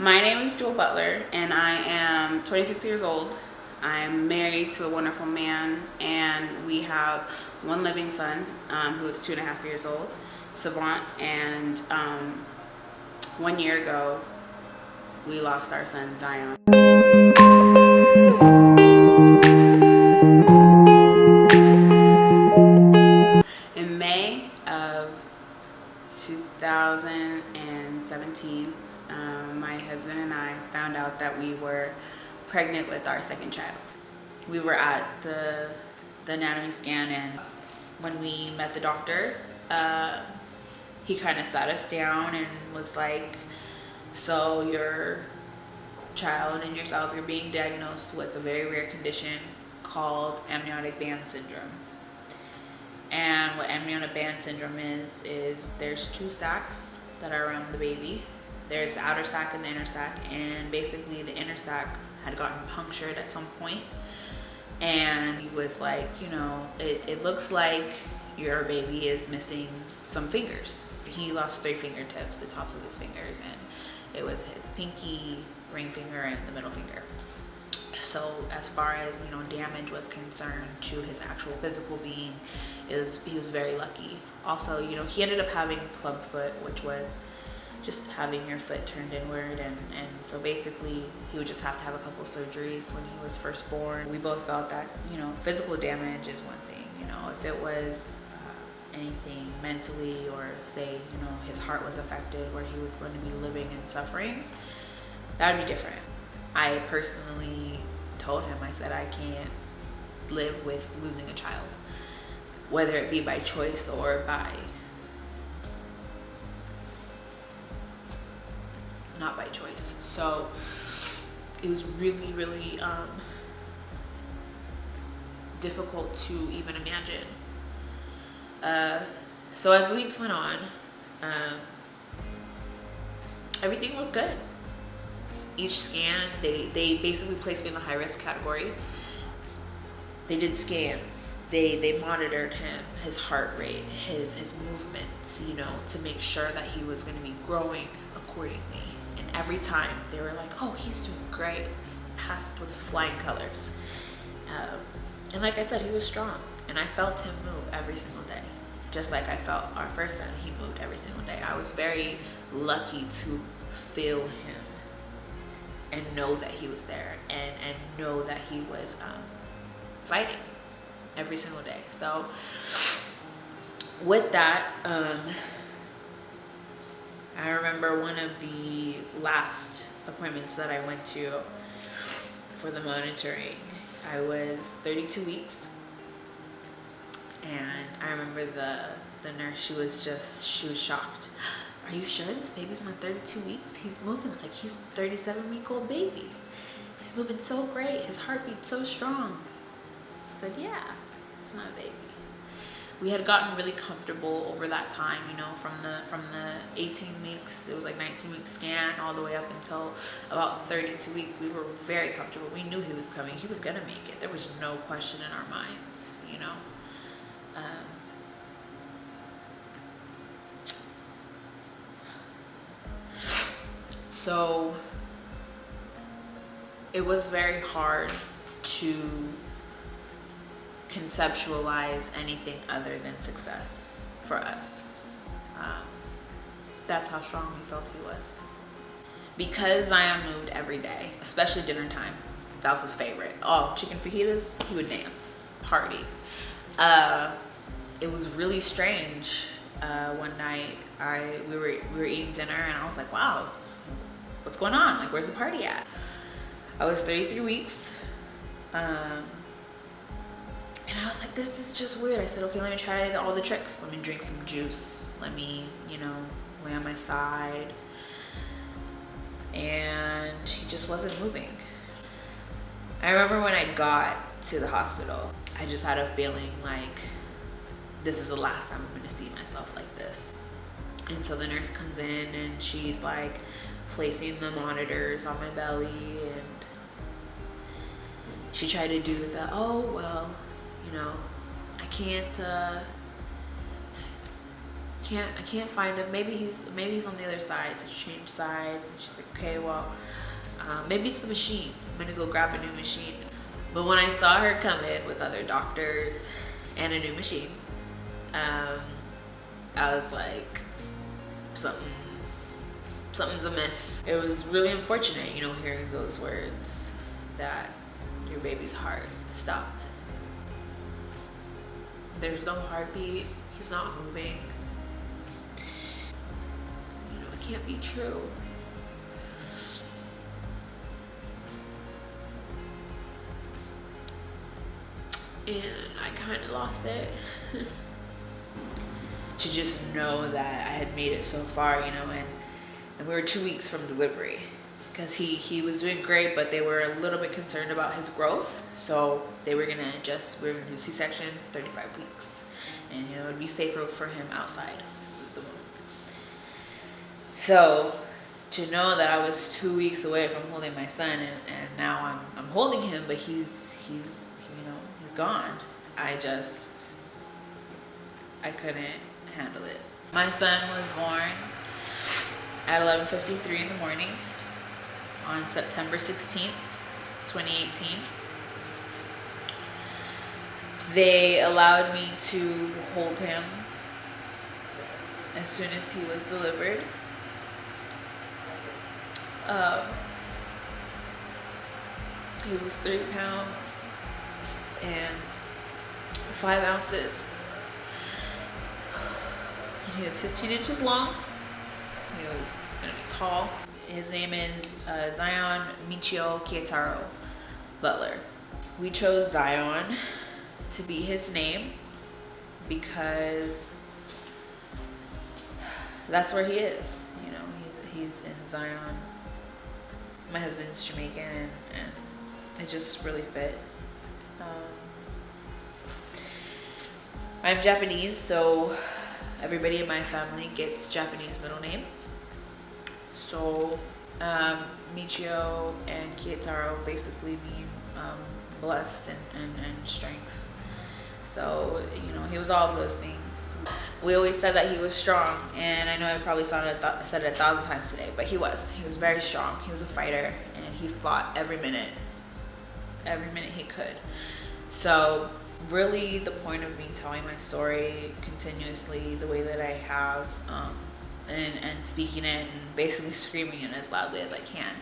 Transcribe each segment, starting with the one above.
My name is Jewell Butler, and I am 26 years old. I'm married to a wonderful man, and we have one living son who is 2.5 years old, Savant, and 1 year ago, we lost our son, Zion. In May of 2017, my husband and I found out that we were pregnant with our second child. We were at the anatomy scan, and when we met the doctor, he kind of sat us down and was like, so your child and yourself, you're being diagnosed with a very rare condition called amniotic band syndrome. And what amniotic band syndrome is there's two sacs that are around the baby. There's the outer sac and the inner sac, and basically the inner sac had gotten punctured at some point, and he was like, it looks like your baby is missing some fingers. He lost 3 fingertips, the tops of his fingers, and it was his pinky, ring finger, and the middle finger. So as far as damage was concerned to his actual physical being, he was very lucky. Also, he ended up having club foot, which was just having your foot turned inward, and so basically he would just have to have a couple surgeries when he was first born. We both felt that physical damage is one thing. If it was anything mentally, or say his heart was affected where he was going to be living and suffering, that would be different. I personally told him, I said, I can't live with losing a child, whether it be by choice or by not by choice. So it was really, really difficult to even imagine. So as the weeks went on, everything looked good. Each scan, they basically placed me in the high risk category. They did scans. They monitored him, his heart rate, his movements, to make sure that he was going to be growing accordingly. And every time they were like, "Oh, he's doing great," passed with flying colors. And like I said, he was strong, and I felt him move every single day, just like I felt our first son. He moved every single day. I was very lucky to feel him and know that he was there, and know that he was fighting every single day. So with that, I remember one of the last appointments that I went to for the monitoring, I was 32 weeks, and I remember the nurse, she was shocked. "Are you sure this baby's not 32 weeks? He's moving like he's a 37-week-old baby. He's moving so great. His heartbeat's so strong." I said, "Yeah, it's my baby." We had gotten really comfortable over that time, from the 18 weeks, it was like 19-week scan, all the way up until about 32 weeks. We were very comfortable. We knew he was coming. He was going to make it. There was no question in our minds, So it was very hard to conceptualize anything other than success for us. That's how strong we felt he was. Because Zion moved every day, especially dinner time, that was his favorite. Oh, chicken fajitas, he would dance, party. It was really strange. One night we were eating dinner, and I was like, "Wow, what's going on? Like, where's the party at?" I was 33 weeks. And I was like, this is just weird. I said, okay, let me try all the tricks. Let me drink some juice. Let me, lay on my side. And he just wasn't moving. I remember when I got to the hospital, I just had a feeling like this is the last time I'm going to see myself like this. And so the nurse comes in, and she's like placing the monitors on my belly, and she tried to do the, "Oh, well, I can't can't find him. Maybe he's on the other side. So she changed sides, and she's like, okay, well, maybe it's the machine. I'm gonna go grab a new machine. But when I saw her come in with other doctors and a new machine, I was like, something's amiss. It was really unfortunate, you know, hearing those words that your baby's heart stopped. There's no heartbeat. He's not moving. You know, it can't be true. And I kind of lost it. To just know that I had made it so far, you know, and we were 2 weeks from delivery, because he was doing great, but they were a little bit concerned about his growth, so they were gonna do C-section 35 weeks, and you know, it'd be safer for him outside of the womb. So to know that I was 2 weeks away from holding my son, and now I'm holding him, but he's gone. I couldn't handle it. My son was born at 11:53 in the morning on September 16th, 2018. They allowed me to hold him as soon as he was delivered. He was 3 pounds and 5 ounces. And he was 15 inches long. He was gonna be tall. His name is Zion Michio Kietaro Butler. We chose Zion to be his name because that's where he is. You know, he's in Zion. My husband's Jamaican, and it just really fit. I'm Japanese, so everybody in my family gets Japanese middle names. So Michio and Kietaro basically mean blessed and strength. So, you know, he was all of those things. We always said that he was strong, and I know I probably said it 1,000 times today, but he was very strong. He was a fighter, and he fought every minute he could. So really, the point of me telling my story continuously the way that I have, and speaking it and basically screaming it as loudly as I can,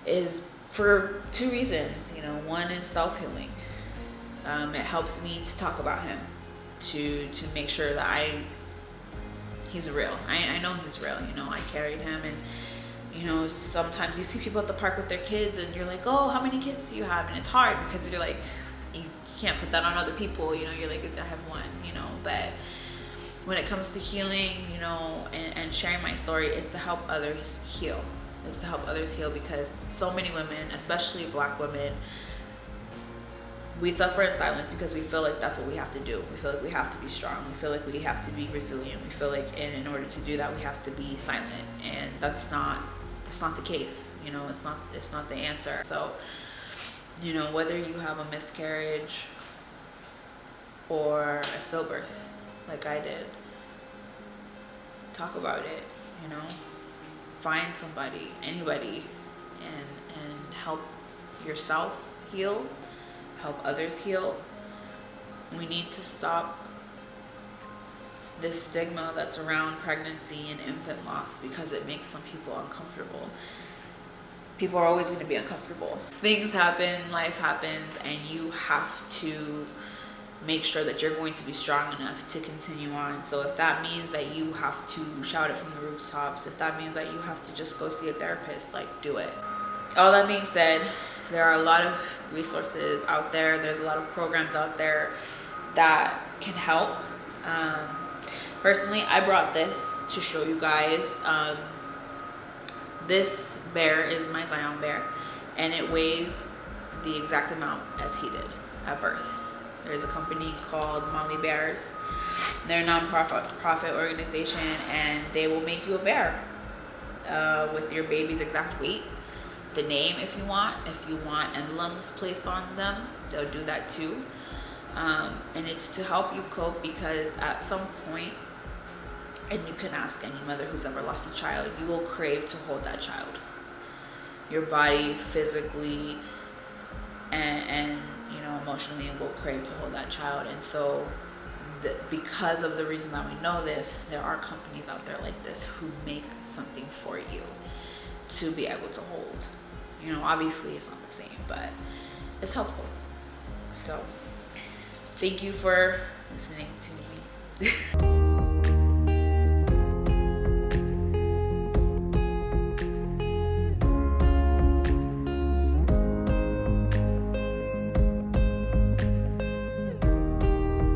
is for 2 reasons. You know, one is self-healing. It helps me to talk about him, to make sure that he's real. I know he's real. You know, I carried him, and you know, sometimes you see people at the park with their kids, and you're like, oh, how many kids do you have? And it's hard because you're like, you can't put that on other people, you know, you're like, I have one, you know. But when it comes to healing, you know, and sharing my story, is to help others heal. Is to help others heal, because so many women, especially Black women, we suffer in silence because we feel like that's what we have to do. We feel like we have to be strong. We feel like we have to be resilient. We feel like in order to do that, we have to be silent, and it's not the case. You know, it's not the answer. So, you know, whether you have a miscarriage or a stillbirth, like I did, talk about it, you know, find somebody, anybody, and help yourself heal, help others heal. We need to stop this stigma that's around pregnancy and infant loss, because it makes some people uncomfortable. People are always going to be uncomfortable. Things happen, life happens, and you have to make sure that you're going to be strong enough to continue on. So if that means that you have to shout it from the rooftops, if that means that you have to just go see a therapist, like, do it. All that being said, there are a lot of resources out there. There's a lot of programs out there that can help. Personally, I brought this to show you guys. This bear is my Zion bear, and it weighs the exact amount as he did at birth. There's a company called Mommy Bears. They're a non-profit organization, and they will make you a bear with your baby's exact weight, the name if you want. If you want emblems placed on them, they'll do that too. And it's to help you cope, because at some point, and you can ask any mother who's ever lost a child, you will crave to hold that child. Your body physically and you know, emotionally will crave to hold that child. And so because of the reason that we know this, there are companies out there like this who make something for you to be able to hold. You know, obviously it's not the same, but it's helpful. So thank you for listening to me.